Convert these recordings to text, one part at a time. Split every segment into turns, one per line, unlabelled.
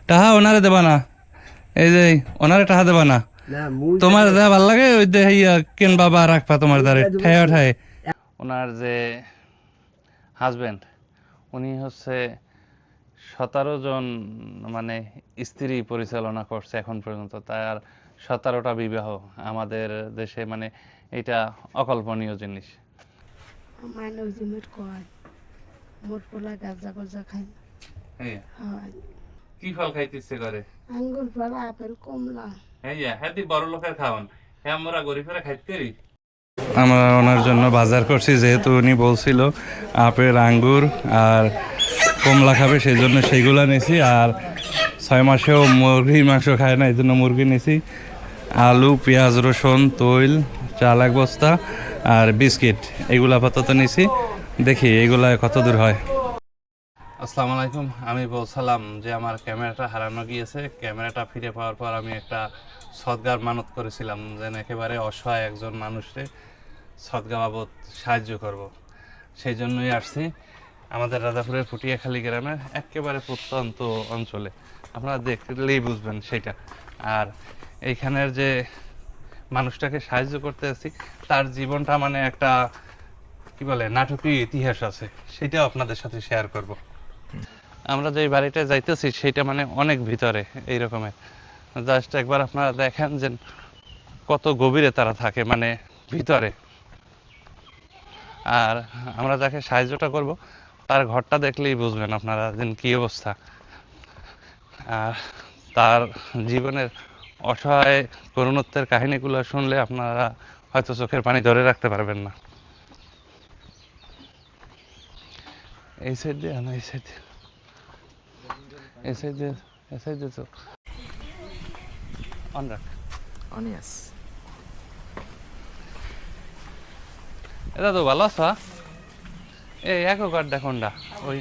টাহা ওনারে দেবা না, এই যে ওনারে টাহা দেবা না, তোমার যা ভাল লাগে ওই দে কেন বাবা রাখবা তোমার দ্বারে ঠায় ঠায়। ওনার যে হাজবেন্ড উনি হচ্ছে 17 জন মানে স্ত্রী পরিচালনা করছে এখন পর্যন্ত, তার 17টা বিবাহ। আমাদের দেশে মানে এটা অকল্পনীয় জিনিস। কি ফল খাইতে ইচ্ছে করে? আঙ্গুর ফল, আপেল, কমলা। হ্যাঁ হ্যাঁ, বড় লোকের খাওয়ান, হ্যাঁ আমরা গরিবেরা খাইতে পারি। আমরা ওনার জন্য বাজার করছি, যেহেতু উনি বলছিল আপেল, আঙ্গুর আর কমলা খাবে, সেই জন্য সেইগুলো নিয়েছি। আর 6 মাসেও মুরগির মাংস খায় না, এই জন্য মুরগি নিয়েছি। আলু, পেঁয়াজ, রসুন, তৈল, চাল 1 বস্তা আর বিস্কিট, এগুলো আপাতত নিয়েছি। দেখি এগুলা কত দূর হয়। আসসালামু আলাইকুম। আমি বলছিলাম যে আমার ক্যামেরাটা হারানো গিয়েছে। ক্যামেরাটা ফিরে পাওয়ার পর আমি একটা সদগার মানত করেছিলাম, যেন একেবারে অসহায় একজন মানুষকে সদগা বাবদ সাহায্য করব। সেই জন্যই আসছি আমাদের রাজাপুরের ফুটিয়াখালী গ্রামের একেবারে প্রত্যন্ত অঞ্চলে। আপনারা দেখলেই বুঝবেন সেটা। আর এইখানের যে মানুষটাকে সাহায্য করতে আসছি, তার জীবনটা মানে একটা কি বলে নাটকীয় ইতিহাস আছে, সেটাও আপনাদের সাথে শেয়ার করব। আমরা যে বাড়িটা যাইতেছি সেটা মানে অনেক ভিতরে এই রকমের। জাস্ট একবার আপনারা দেখেন যে কত গভীরে তারা থাকে, মানে ভিতরে। আর আমরা যাকে সাহায্যটা করব তার ঘরটা দেখলেই বুঝবেন আপনারা যে কী অবস্থা। আর তার জীবনের অসহায় করুণত্বের কাহিনীগুলো শুনলে আপনারা হয়তো চোখের পানি ধরে রাখতে পারবেন না। এই সাইড দিয়ে না, এই সাইড দিয়ে, এই সাইড দিয়ে, এই সাইড দিয়ে তো অন রাখ,
অন ইয়াস।
এটা তো ভালো আছো। এই এক গাড়টা কোনটা? ওই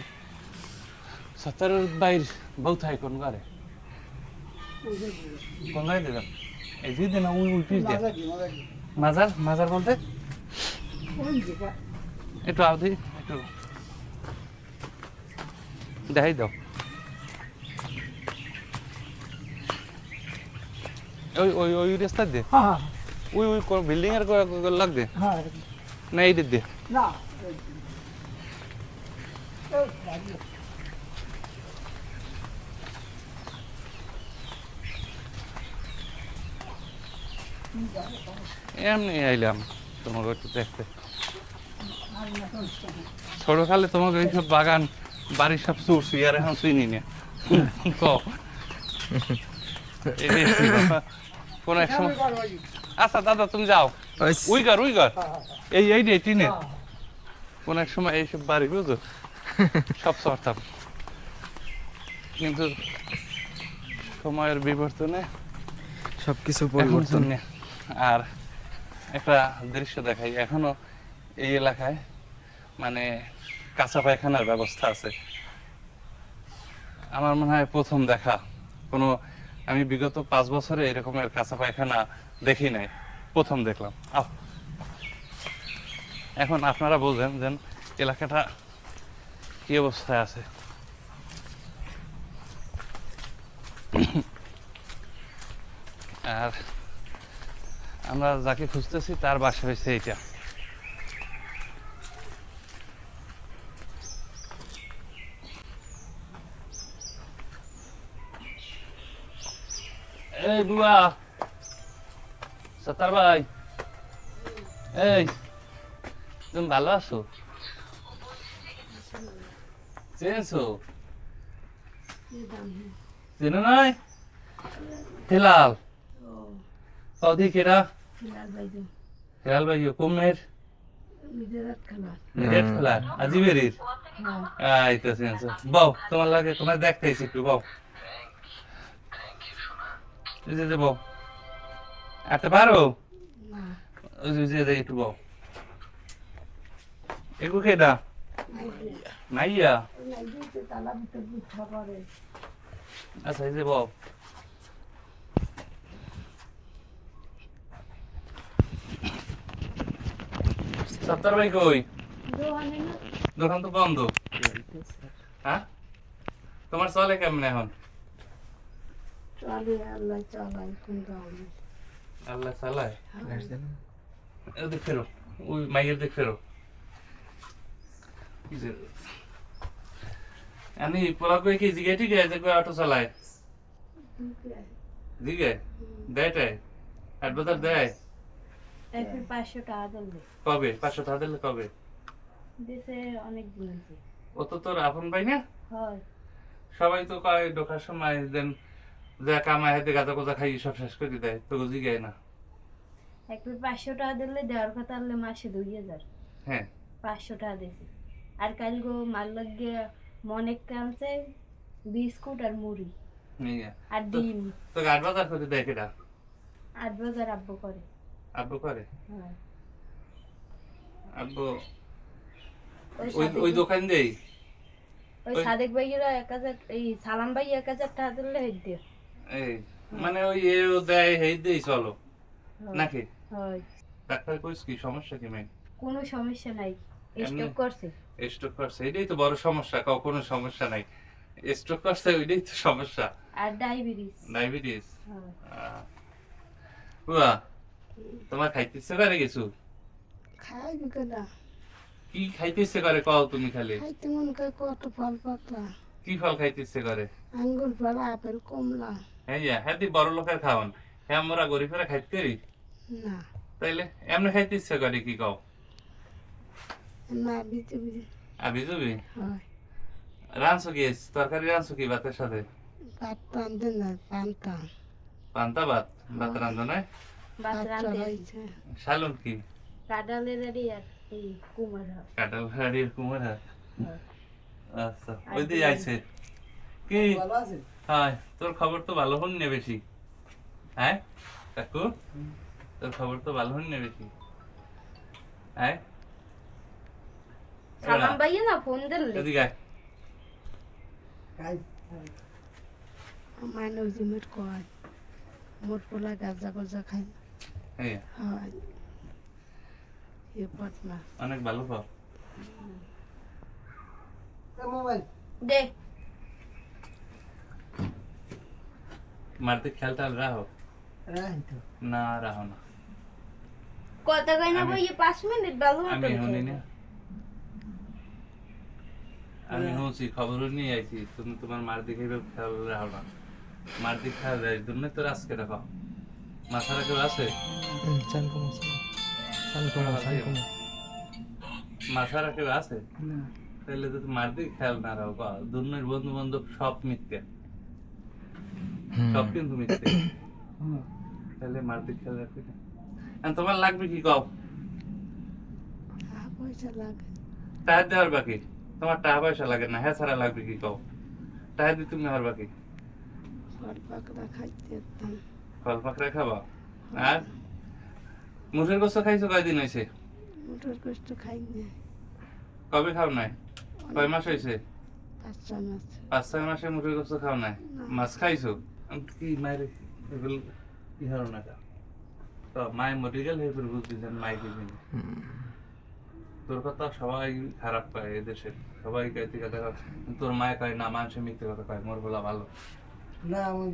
17 বাইর বউ থাই কোন গাড়ে, কোন গাড়ি দিলাম এই যে দিন ওই ওই পিস দিয়ে মাজার মাজার বলতে একটু আউদি একটু দেখাই দাও। ওই ওই ওই রাস্তা দিয়ে, ওই ওই বিল্ডিং এর লাগ দে না, এই দিক দিয়ে না। এমনি আইলাম তোমাকে একটু দেখতে। ছোট খালে তোমাকে এইসব বাগান বাড়ির সব চুরছি, আর এখন চিনি না। কোন এক সময়, আচ্ছা দাদা তুমি যাও, উইগার উইগার এই এই যে টিনে কোন এক সময় এইসব বাড়ি বুঝো সব চড়তাম, কিন্তু সময়ের বিবর্তনে
সবকিছু পরিবর্তন।
আর একটা দৃশ্য দেখাই, এখনো এই এলাকায় মানে কাঁচা পায়খানার ব্যবস্থা আছে। আমার মনে হয় প্রথম দেখা কোনো, আমি বিগত 5 বছরে এরকমের কাঁচা পায়খানা দেখি নাই, প্রথম দেখলাম। এখন আপনারা বলবেন যে এলাকাটা কি অবস্থায় আছে। আর আমরা যাকে খুঁজতেছি তার বাসা হয়েছে এইটা। এই বুয়া, সত্তার ভাই, এই তুমি ভালো আছো? চেনছো চেনো নাই? হেলাল কদি কেডা? হেলাল ভাই কোমের মিডেট খেলার আজিবেরির। এই তো চেনছো, বাও তোমার লাগে, তোমার দেখতেছি একটু বাও, যে বাও আতে পারো যে একটু বাও। একটু কেডা নাইয়া? আচ্ছা এই যে বাও, সত্তর ভাই কই? দোকান তো বন্ধ। হ্যাঁ তোমার চলে কেমন এখন? আল্লাহ চালায় দেখ ফেরো ওই মাইয়ের দেখ ফেরো আমি পোলা কই কি জিগে ঠিক আছে কই অটো চালায় জিগে দেয় অ্যাডভান্স দেয়
এখন 500 টাকা দিলে
কবে 500 টাকা দিলে কবে
দিছে অনেক দিন হইছে
ও তো তোর আপন ভাই না
হয়
সবাই তো কয় ঢোকার সময় দেন যা কামাই হাতে গাঁজা কোজা খাই সব শেষ করে দেয় তো জিগায় না
একবার 500 টাকা দিলে দেওয়ার কথা হলে মাসে 2000
হ্যাঁ
500 টাকা দিছি আর কাল গো মাল লাগিয়ে মনে কানছে বিস্কুট আর মুড়ি আর ডিম
তো গাড় বাজার করে দেয় কেটা
8000 আব্বু করে
আব্বু করে
হ্যাঁ
আব্বু
ওই
ওই ওই দোকান দেই
ওই সাদেক ভাইয়েরা 1000 এই সালাম ভাই 1000 টাকা দিলে হেড দিয়ে
এই মানে ওই এও দেয় হেই দেই চলো নাকি
হয়
ডাক্তার কইস কি সমস্যা কি মেয়ে
কোনো সমস্যা নাই
এমনি?
স্টক করছে
স্ট্রোক করছে এটাই তো বড় সমস্যা কোনো সমস্যা নাই স্ট্রোক করছে ওইটাই তো সমস্যা
আর ডায়াবেটিস
ডায়াবেটিস
হ্যাঁ
বুয়া তোমার খাইতে ইচ্ছে করে কিছু
খাইবি কেনা
কি খাইতে ইচ্ছে করে কও তুমি খালি
খাইতে মন করে কত ফল পাকলা
কি ফল খাইতে ইচ্ছে করে
আঙ্গুর ফল আপেল কমলা
হ্যাঁ দি বড় লোকের খাওয়ান হ্যাঁ আমরা গরিবেরা খাইতে করি
না
তাইলে এমনি খাইতে ইচ্ছে করে কি কও
না বিতে বিতে
আবি জুবি
হয়
রানছো কি তরকারি রানছো কি ভাতের সাথে
ভাত টানতে না পান্তা
পান্তা ভাত ভাত রান্ধো না
বাত
ভাত
রাঁধতে
চড়াইছে
শালুন কি
কাডালের আর এই কুমার হয়
কাটাল হাড়ির কুমার হাট।
হ্যাঁ।
আচ্ছা ওই দিয়ে আইছে কি হ্যাঁ তোর খবর তো ভালো হন নে বেশি হ্যাঁ কাকু তোর খবর তো ভালো হন নে বেশি হ্যাঁ
সালাম ভাইয়া না ফোন দিলে
এদিকে আয়।
আমার নজিমের কয় মোট পোলা গাজা গজা খাই
এই,
হয় এ পটনা
অনেক ভালো খাও
দে
মারতে খেয়াল টাল রাখো না রাখো না
কথা কই না ভাইয়া 5 মিনিট ভালো
আমি
মতো
শুনি না আমি শুনছি খবরও নিয়ে আইছি তুমি তোমার মার দিকে এভাবে খেয়াল রাখো না মার দিকে খেয়াল রাখার জন্য তোর আজকে রাখো মাথা রাখো আছে মাথা রাখে আছে তাহলে তো মার দিকে খেয়াল না রাখো দুনিয়ার বন্ধু বান্ধব সব মিথ্যে সব কিন্তু মিথ্যে তাহলে মার দিকে খেয়াল রাখবে না আর তোমার লাগবে কি কও
পয়সা লাগে
টাকা দেওয়ার বাকি তোমার টাকা পয়সা লাগে না হ্যাঁ ছাড়া লাগবে কি কও টাকা দিয়ে তুমি আর বাকি
ফল পাকড়া খাইতে যেতাম
ফল পাকড়া খাবা আর মুঠের গোস্ত খাইছো কয়দিন হয়েছে
মোটর কষ্ট খাই না
কবে খাও নাই কয় মাস হয়েছে
5-6 মাস
5-6 মাসে মুঠের গোস্ত খাও নাই মাছ খাইছো কি মায়ের এগুলো কি হারো না তো মায়ের মরে গেল এরপর বুঝতেছেন মাই কি জিনিস তোর কথা সবাই খারাপ পায় এদেশের সবাই কাইতে কথা তোর মায় কয় না মানুষের মিথ্যে কথা কয় মোর বলা ভালো
না আমি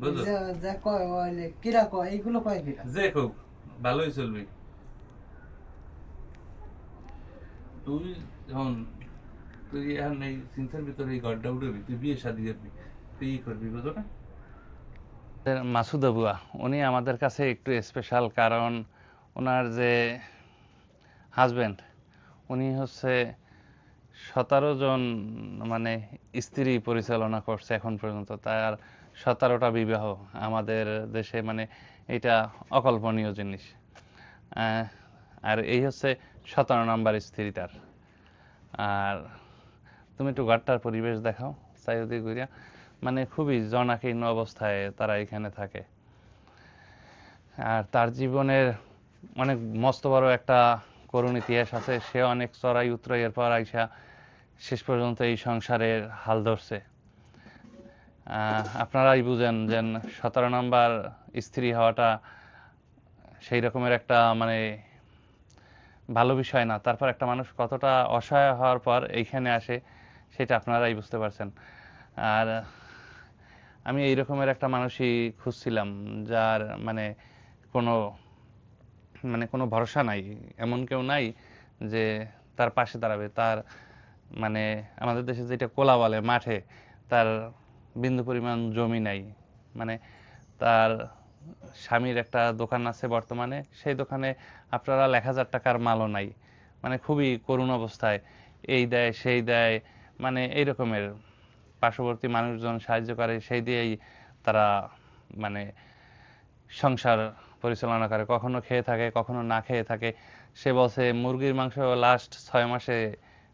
বুঝলো
যা কয় বলে কিরা কয় এইগুলো কয় কিরা
যে খুব ভালোই চলবি তুই যখন তুই এখন এই চিন্তার ভিতরে এই গড্ডা উঠবি তুই বিয়ে শাদি করবি তুই ই করবি বুঝো না মাসুদ আবুয়া উনি আমাদের কাছে একটু স্পেশাল কারণ ওনার যে হাজব্যান্ড উনি হচ্ছে 17 জন মানে স্ত্রী পরিচালনা করছে এখন পর্যন্ত তার 17টা বিবাহ আমাদের দেশে মানে এটা অকল্পনীয় জিনিস আর এই হচ্ছে 17 নম্বর স্ত্রী তার আর তুমি একটু ঘরটার পরিবেশ দেখাও চারিদিকে ঘুরিয়া মানে খুবই জনাকীর্ণ অবস্থায় তারা এখানে থাকে আর তার জীবনের অনেক মস্ত বড় একটা করুণ ইতিহাস আছে সে অনেক চড়াই উতরাইয়ের পর আইসা শেষ পর্যন্ত এই সংসারের হাল ধরছে আপনারাই বুঝেন যে 17 নম্বর স্ত্রী হওয়াটা সেই রকমের একটা মানে ভালো বিষয় না তারপর একটা মানুষ কতটা অসহায় হওয়ার পর এইখানে আসে সেটা আপনারাই বুঝতে পারছেন আর আমি এই রকমের একটা মানুষই খুঁজছিলাম, যার কোনো কোনো ভরসা নাই, এমন কেউ নাই যে তার পাশে দাঁড়াবে। তার আমাদের দেশে যেটা কোলা বলে, মাঠে তার বিন্দু পরিমাণ জমি নাই, তার স্বামীর একটা দোকান আছে বর্তমানে, সেই দোকানে আপনারা 1,000 টাকার মালও নাই, খুবই করুণ অবস্থায়। এই দেয় সেই দেয়, এই রকমের পার্শ্ববর্তী মানুষজন সাহায্য করে, সেই দিয়েই তারা সংসার পরিচালনা করে। কখনো খেয়ে থাকে, কখনো না খেয়ে থাকে। সে বলছে মুরগির মাংস লাস্ট 6 মাসে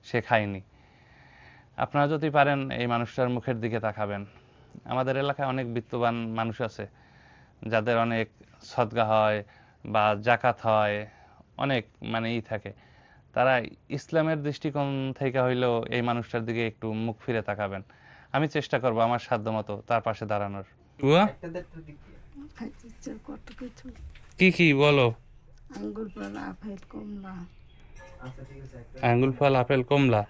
সে খায়নি। আপনারা যদি পারেন এই মানুষটার মুখের দিকে তাকাবেন। আমাদের এলাকায় অনেক বিত্তবান মানুষ আছে, যাদের অনেক সদকা হয় বা জাকাত হয়, অনেক থাকে। তারা ইসলামের দৃষ্টিকোণ থেকে হইলেও এই মানুষটার দিকে একটু মুখ ফিরে তাকাবেন। আমি চেষ্টা করব আমার সাধ্যমতো তার পাশে দাঁড়ানোর।
খাইতে ইচ্ছে কত কিছু,
কি কি বলো?
আঙ্গুর ফল, আপেল, কমলা।
আঙ্গুর ফল, আপেল, কমলা,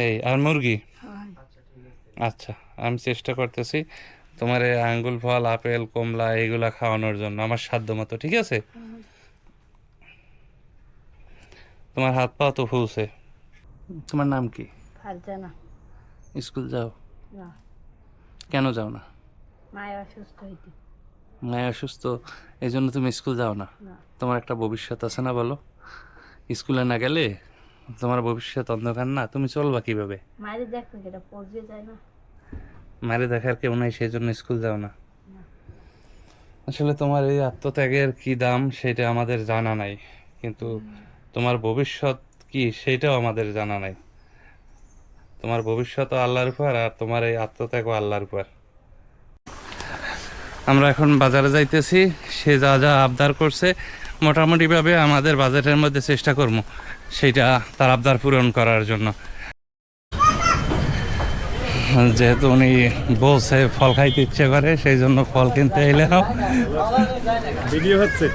এই আর মুরগি।
হয়
আচ্ছা, আমি চেষ্টা করতেছি তোমার এই আঙ্গুর ফল, আপেল, কমলা এইগুলা খাওয়ানোর জন্য আমার সাধ্যমতো, ঠিক আছে? তোমার হাত পা তো ফুলছে। তোমার নাম কি?
ফারজানা।
স্কুল যাও?
না,
কেন যাও না?
মায়ের অসুস্থ হইতে।
মায়ের অসুস্থ, এই জন্য তুমি স্কুল যাও না?
না,
তোমার একটা ভবিষ্যৎ আছে না, বলো? স্কুলে না গেলে তোমার ভবিষ্যৎ অন্ধকার না, তুমি চলবা কিভাবে?
মায়ের দেখবে এটা পড়বে যায় না।
মারে দেখার কেউ নাই, সেই জন্য স্কুল যাও না? আসলে তোমার এই আত্মত্যাগের কি দাম সেটা আমাদের জানা নাই, কিন্তু তোমার ভবিষ্যৎ কি সেটাও আমাদের জানা নাই। তোমার ভবিষ্যৎও আল্লাহর উপর, আর তোমার এই আত্মত্যাগও আল্লাহর উপর। আমরা এখন বাজারে যাইতেছি। সে যা যা আবদার করছে মোটামুটিভাবে আমাদের বাজেটের মধ্যে চেষ্টা করবো সেইটা তার আবদার পূরণ করার জন্য। যেহেতু উনি বলছে ফল খাইতে ইচ্ছে করে, সেই জন্য ফল কিনতে এলে
ভিডিও হচ্ছে।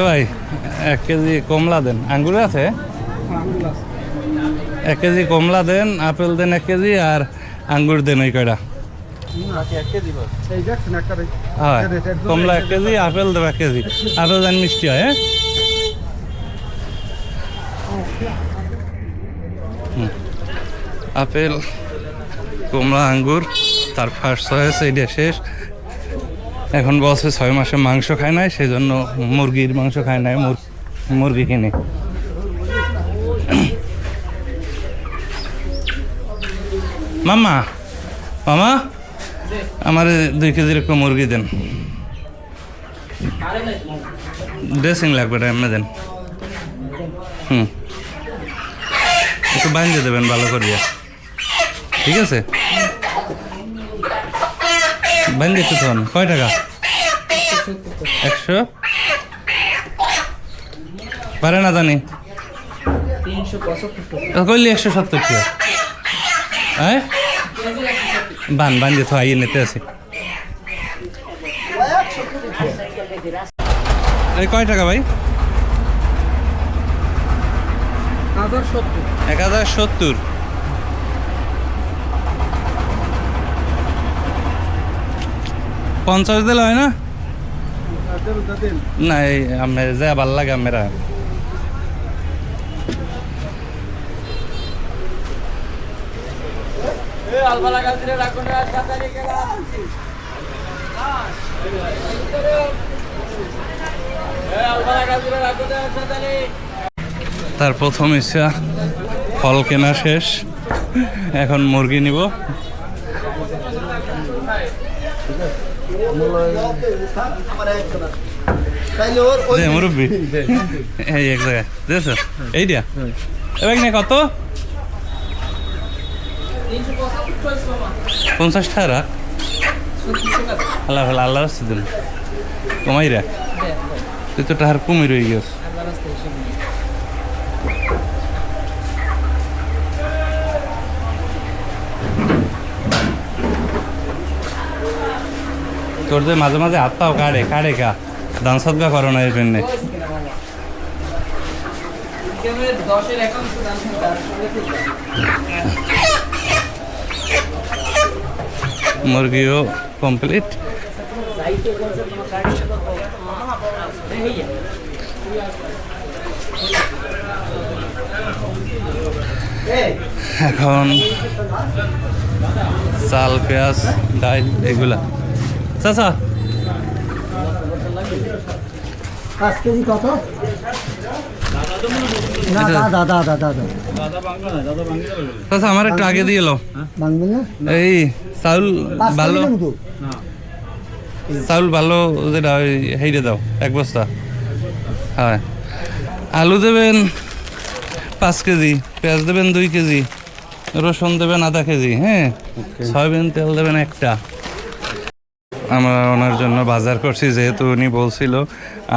ভাই 1 কেজি কমলা দেন। আঙ্গুর আছে? 1 কেজি কমলা দেন, আপেল দেন 1 কেজি, আর আঙ্গুর দেন ওই কয়টা। হয়, কমলা 1 কেজি, আপেল দেব 1 কেজি। আপেল দেন মিষ্টি হয়। হ্যাঁ, আপেল, কমলা, আঙ্গুর, তার ফার্স্ট চয়েস এইটা শেষ। এখন বলছে 6 মাসে মাংস খায় নাই, সেই জন্য মুরগির মাংস খায় নাই, মুরগি কিনে। মামা, মামা আমার 2 কেজির একটু মুরগি দেন। ড্রেসিং লাগবে, এমনি দেন। একটু বানিয়ে দেবেন ভালো করিয়া, ঠিক আছে? বানিয়ে দিচ্ছি তখন। কয় টাকা? 100 পারে না জানি, কইলি 170 টাকা। হ্যাঁ, বান দিয়ে তো আইয়ে নিতে আসি। এই কয় টাকা ভাই? 1070। পঞ্চাশ দিলে হয় না? না, এই আমি যা ভাল লাগে আমরা। তার প্রথম ইচ্ছা ফল কেনা শেষ, এখন মুরগি নিব। মুরব্বী এই এক জায়গায় দিয়েছ এইটা এবার না কত? 50 টাকা। আল্লাহ আল্লাহ রাস্তা দিন কমাই রাখ, তুই তো টাকার কমই রয়ে গেছ। তোর যে মাঝে মাঝে হাত পাও কাড়ে কাড়ে কা দান সদকা করো না এই জন্যে। মুরগিও কমপ্লিট। এখন চাল, পেঁয়াজ, ডাল এগুলা। চাচা
5 কেজি কত? না দাদা দাদা দাদা
চাচা আমার একটু আগে দিয়ে এলো।
ভাঙবেন না?
এই চাউল
5
ভালো,
কেজি নেবো তো?
চাউল ভালো যেটা ওই হেইটে দাও 1 বস্তা। হ্যাঁ, আলু দেবেন 5 কেজি, পেঁয়াজ দেবেন 2 কেজি, রসুন দেবেন আধা কেজি। হ্যাঁ, সয়াবিন তেল দেবেন 1টা। আমরা ওনার জন্য বাজার করছি, যেহেতু উনি বলছিল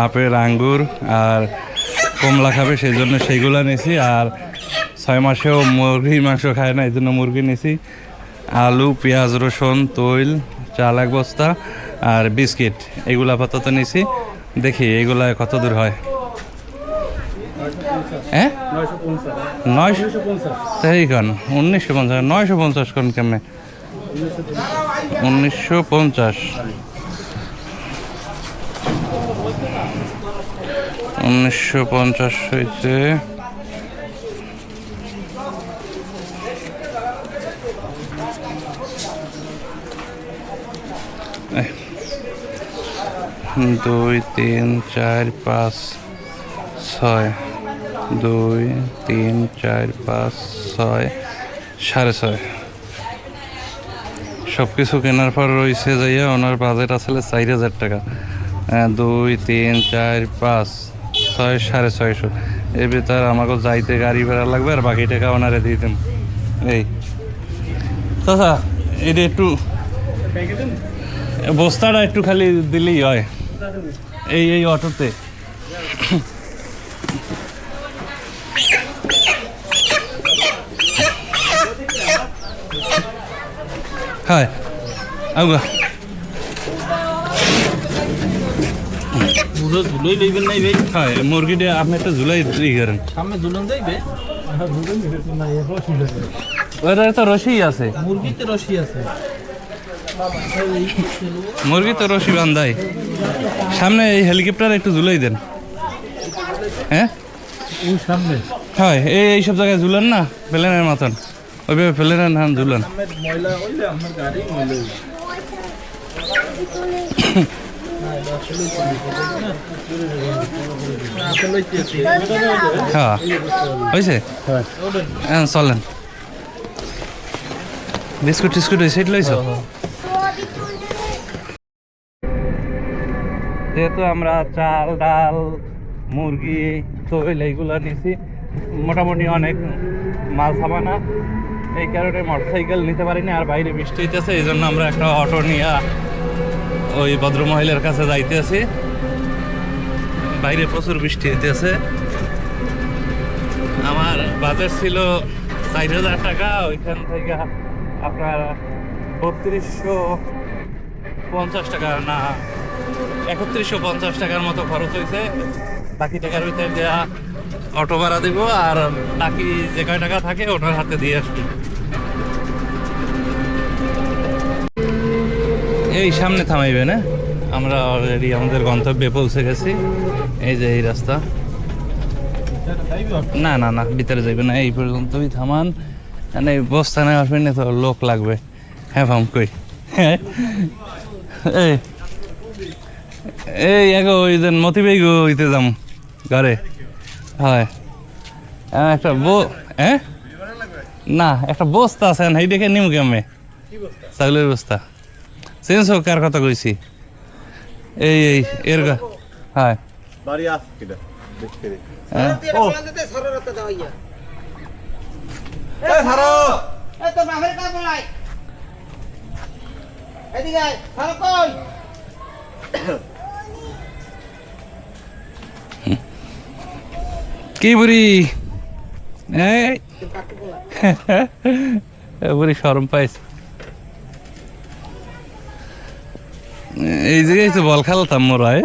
আপেল, আঙ্গুর আর কমলা খাবে, সেই জন্য সেইগুলো নিয়েছি। আর 6 মাসেও মুরগির মাংস খায় না, এই জন্য মুরগি নিয়েছি। আলু, পেঁয়াজ, রসুন, তৈল, চাল 1 বস্তা আর বিস্কিট, এগুলো আপাতত নিয়েছি। দেখি এগুলা কত দূর হয়। হ্যাঁ 950 সেই কন 1950, 950 কোন কেমনে 1950 1950 হয়েছে। দুই, 3, 4, 5, 6, 2, 3, 4, 5, 6, 6.5। সব কিছু কেনার পর রয়েছে যাইয়া ওনার বাজেট আসলে 4,000 টাকা। 2, 3, 4, 5, 6, 650। এর ভিতর আমাকে যাইতে গাড়ি ভাড়া লাগবে, আর বাকি টাকা ওনারে দিয়ে দেন। এই চাচা এটা একটু বস্তাটা একটু খালি দিলেই হয় এই অটোতে। হ্যাঁ আউগা
পুরো ঝুলোই লইবেন নাই ভাই?
হ্যাঁ, মুরগিটা আপনি একটা ঝুলাই দিয়ে করেন।
সামনে ঝুলন যাইবে?
ওটা তো রশি আছে,
মুরগিতে রশি আছে।
মুরগি তো রশি বান্ধাই। সামনে এই হেলিকপ্টার একটু ঝুলাই দেন। হ্যাঁ
ওই সামনে
হয় এইসব জায়গায় ঝুলান না, প্লেনের মতন ওইভাবে প্লেনের নাম ঝুলান।
ময়লা হইলে আমার গাড়ি ময়লা হইবে।
হ্যাঁ হয়েছে, হ্যাঁ চলেন। বিস্কুট টিস্কুট হয়েছে এটা লইছ? যেহেতু আমরা চাল, ডাল, মুরগি, তৈল এইগুলো নিয়েছি, মোটামুটি অনেক মাল সামানা, এই কারণে মোটরসাইকেল নিতে পারিনি। আর বাইরে বৃষ্টি হইতেছে, এই জন্য আমরা একটা অটো নিয়ে ওই ভদ্রমহিলার কাছে যাইতেছি। বাইরে প্রচুর বৃষ্টি হইতেছে। আমার বাজেট ছিল 4,000 টাকা, ওইখান থেকে আপনার 3250 টাকা না 3150 টাকার মতো খরচ হয়েছে। বাকি টাকার ভিতরে দেওয়া অটো ভাড়া দিব, আর বাকি যে কয় টাকা থাকে ওনার হাতে দিয়ে আসবি। এই সামনে থামাইবে না, আমরা অলরেডি আমাদের গন্তব্যে পৌঁছে গেছি। এই যে এই রাস্তা, না না না ভিতরে যাইবে না, এই পর্যন্তই থামান। মানে বস্তা নেই আসবেন না তো লোক লাগবে। হ্যাঁ ফাম কই এই এই এগো ওই যে মতিবাই গো হইতে যাম ঘরে। হয় একটা হ্যাঁ না একটা বস্তা আছে এই দেখে নিম কেমে চাউলের বস্তা চেঞ্জ হোক, কার কথা কইছি। এই এই এর হ্যাঁ
বাড়ি আছে কিটা দেখতে রে।
ও
এই ছাড়ো।
এই তো বাহির কা বলাই এদিকে আয় ভালো কই
কি বুড়ি এই বুড়ি শরম পাইছে। এই জায়গায় তো বল খেলতাম মোরা।
এই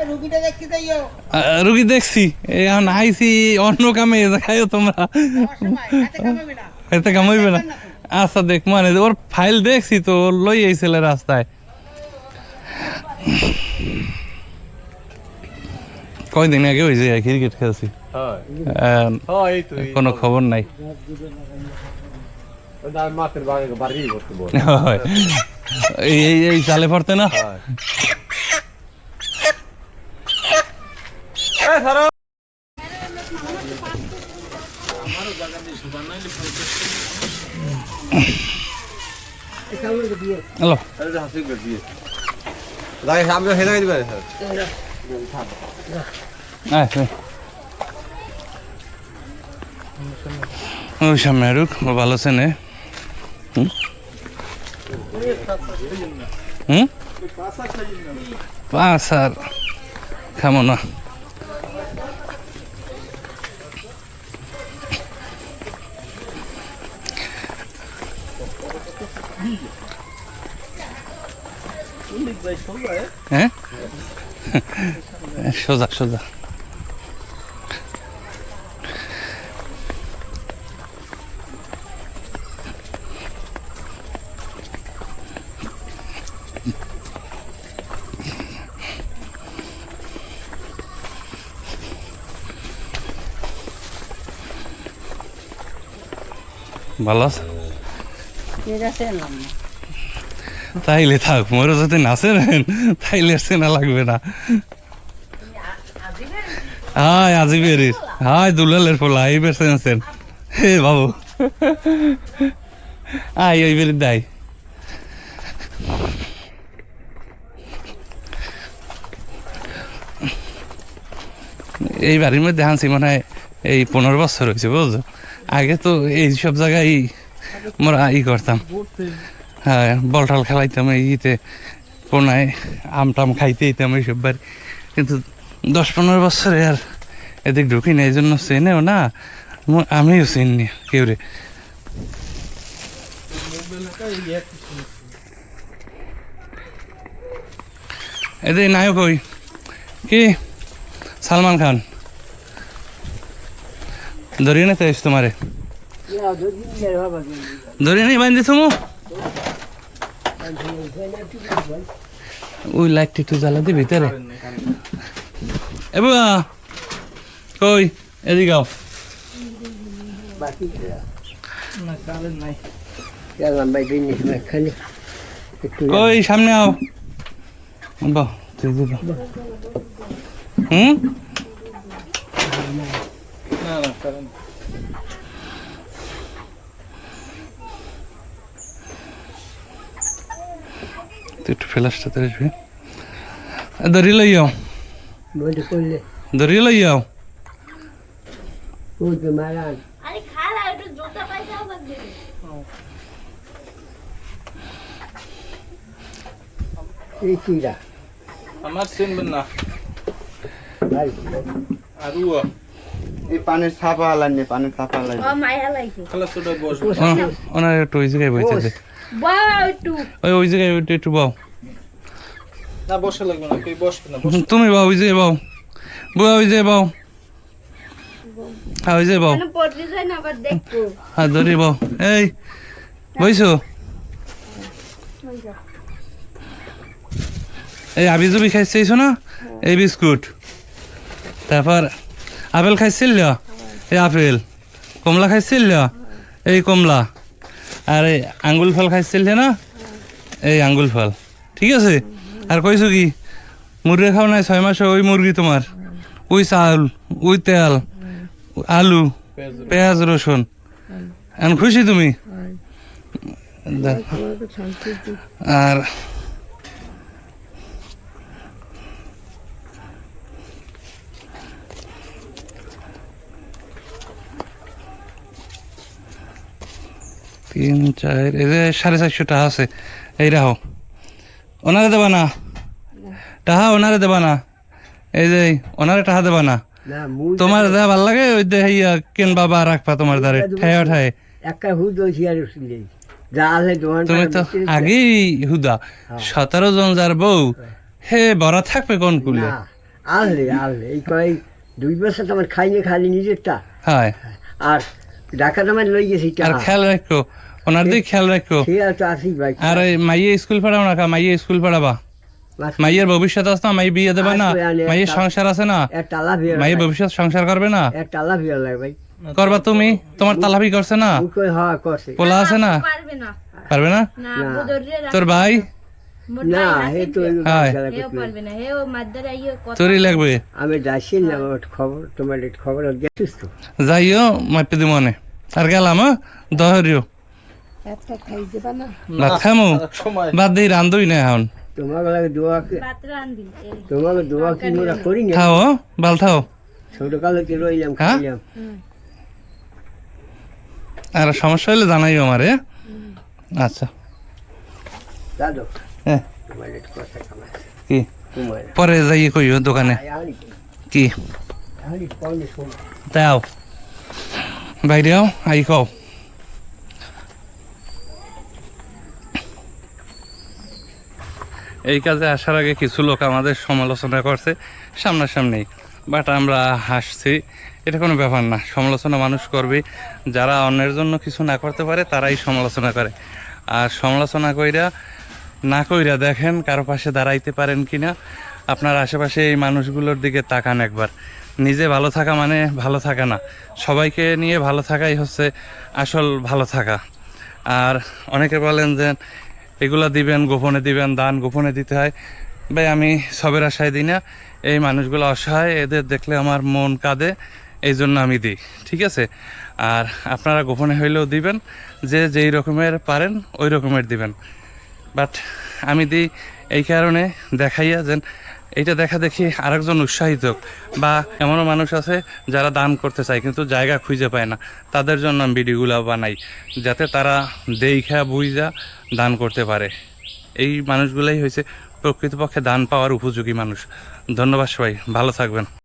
রুগীটা দেখতে যাইও
রুগী দেখছি, এখন আইসি অন্য কামে খাইও তোমরা, এতে কামাইবে না। আচ্ছা দেখ মানে ওর ফাইল দেখছি তো ওর লই আইছিল রাস্তায় কয়দিন আগে হয়েছে ক্রিকেট খেলছি কোনো খবর নাই হয়। এই চালে পড়তে না হ্যালো ওই সামনে রুক ও ভালো চেনে পাঁচ আর খামো না হ্যাঁ সোজা সোজা ভালো আছে তাইলে থাক মোরও যদি নাচে নেন তাইলে চেনা লাগবে না হাই আজিবেরির হাই দুলালের ফোলা এই বের চেনছেন হে বাবু আই ওই বেরির দাই এই বাড়ির মধ্যে হানছি মনে হয় এই 15 বছর হয়েছে বুঝছো আগে তো এই সব জায়গায় আমরা করতাম হ্যাঁ বল টল খেলাইতাম এই ইতে কোনায় আম টাম খাইতে দিতাম এইসব বাড়ি কিন্তু 10-15 বছরে আর এদিক ঢুকি না এই জন্য চেনেও না আমিও চিনি কেউ রে এদের নায়ক ওই কি সালমান খান ধরিয়ে নিতে এস তোমারে ধরিয়ে নেই বান্ধি তুমি ওই লাইটটা একটু জ্বালা দিবি ভিতরে এবার কই এদিকে আও কই সামনে আও বাহ হুম একটু ফ্ল্যাশটা আসবে ধরিয়ে লই যাও ধরিয়ে লই যাও
আরে খালা একটু জুতা পাইতে হবে
আমার চিনবেন না আর এই পানির ছাপা আলাইনি পানির ছাপা আলাইনি
ও মায়া লাইছে
খালা ছোট বস
ওনার একটু ওই জায়গায় বইতে দে
বাও একটু
ওই জায়গায় একটু বাও
না বসে লাগবে না তুই বসবে না
তুমি বাও ওই জায়গায় বাও বুয়া ওই জায়গায় বাও হ্যাঁ ওই জায়গায় বাও
কেন পড়তে যায় না আবার দেখবো
হ্যাঁ ধরি বাও এই বইছো এই আবিজুবি খাইছিস না এই বিস্কুট তারপর আপেল খাইছিল এই আপেল কমলা খাইছিল এই কমলা আর এই আঙ্গুল ফল খাইছিল না এই আঙ্গুল ফল ঠিক আছে আর কইছো কি মুরগি খাও নাই 6 মাসে ওই মুরগি তোমার ওই চাল ওই তেল আলু পেঁয়াজ রসুন এখন খুশি তুমি আর তিন চার এই যে 450 টাকা আছে এই রাখো ওনারে দেবা না টাহা ওনারে দেবা না এই যে ওনারে টাহা দেবা না তোমার যা ভাল লাগে ওই যে হইয়া কেন বাবা রাখবা তোমার দ্বারে ঠায় ঠায় তুমি তো আগেই হুদা 17 জন যার বউ হে বড় থাকবে কোন কুলে
আলে আলে এই কয় 2 বছর তোমার খাইনি খালি নিজেরটা
হয়
আর ঢাকা তোমার লই গেছি
আর খেয়াল রাখো ওনার দিকে খেয়াল রাখো।
খেয়াল তো আসি ভাই।
আর ওই মাইয়ে স্কুল পড়াও না, মাইয়ে স্কুল পড়াবা। মাইয়ের ভবিষ্যৎ আছে না, মাই বিয়ে দেবে না, মাইয়ের সংসার আছে না,
একটা লাভ বিয়ে
মাইয়ের ভবিষ্যৎ সংসার করবে না,
একটা লাভ বিয়ে লাগে ভাই।
করবা তুমি? তোমার তালাবি করছে না,
কই হয় করছে
পোলা আছে না,
পারবে না
পারবে না?
না বুদরে
তোর ভাই
না হে তো
হ্যাঁ।
হেও পারবে না, হেও মাদ্দার আইও কথা
তোরই লাগবে।
আমি যাইছি না খবর, তোমার খবর গেছিস তো?
যাইও মাপে দি মনে আর গেলাম। দহরিও
একটা খাই দেবা না?
ভাত খামু, বাদ দিয়ে রান্ধই না এখন।
তোমাকে লাগে দোয়া
পাত্রা আনবি এই
তোমাকে দোয়া কি মোরা করি না?
খাও বাল খাও।
ছোটকালে কি রইলাম
হ্যাঁ?
খাইলাম।
আর সমস্যা হলে জানাইও আমারে। আচ্ছা
দাদু
হ্যাঁ,
তোমার একটু কথা কামাই
কি
তোমার
পরে যাই কইও দোকানে
আনি
কি
আনি পাউনি শোন
তাও বাইরে আও আই খাও। এই কাজে আসার আগে কিছু লোক আমাদের সমালোচনা করছে সামনাসামনি, বাট আমরা হাসছি। এটা কোনো ব্যাপার না, সমালোচনা মানুষ করবে। যারা অন্যের জন্য কিছু না করতে পারে তারাই সমালোচনা করে। আর সমালোচনা কইরা না কইরা দেখেন কারো পাশে দাঁড়াইতে পারেন কিনা। আপনার আশেপাশে এই মানুষগুলোর দিকে তাকান একবার। নিজে ভালো থাকা মানে ভালো থাকা না, সবাইকে নিয়ে ভালো থাকাই হচ্ছে আসল ভালো থাকা। আর অনেকে বলেন যে এগুলা দিবেন গোপনে দিবেন, দান গোপনে দিতে হয়। ভাই আমি সবের আশায় দিই না, এই মানুষগুলো অসহায়, এদের দেখলে আমার মন কাঁদে, এই জন্য আমি দিই, ঠিক আছে? আর আপনারা গোপনে হইলেও দিবেন, যে যেই রকমের পারেন ওই রকমের দিবেন। বাট আমি দিই এই কারণে দেখাইয়া যেন এইটা দেখা দেখি আরেকজন উৎসাহিত হোক। বা এমনও মানুষ আছে যারা দান করতে চায় কিন্তু জায়গা খুঁজে পায় না, তাদের জন্য আমি ভিডিওগুলো বানাই যাতে তারা দেইখা বুঝা দান করতে পারে। এই মানুষগুলাই হয়েছে প্রকৃতপক্ষে দান পাওয়ার উপযোগী মানুষ। ধন্যবাদ সবাই, ভালো থাকবেন।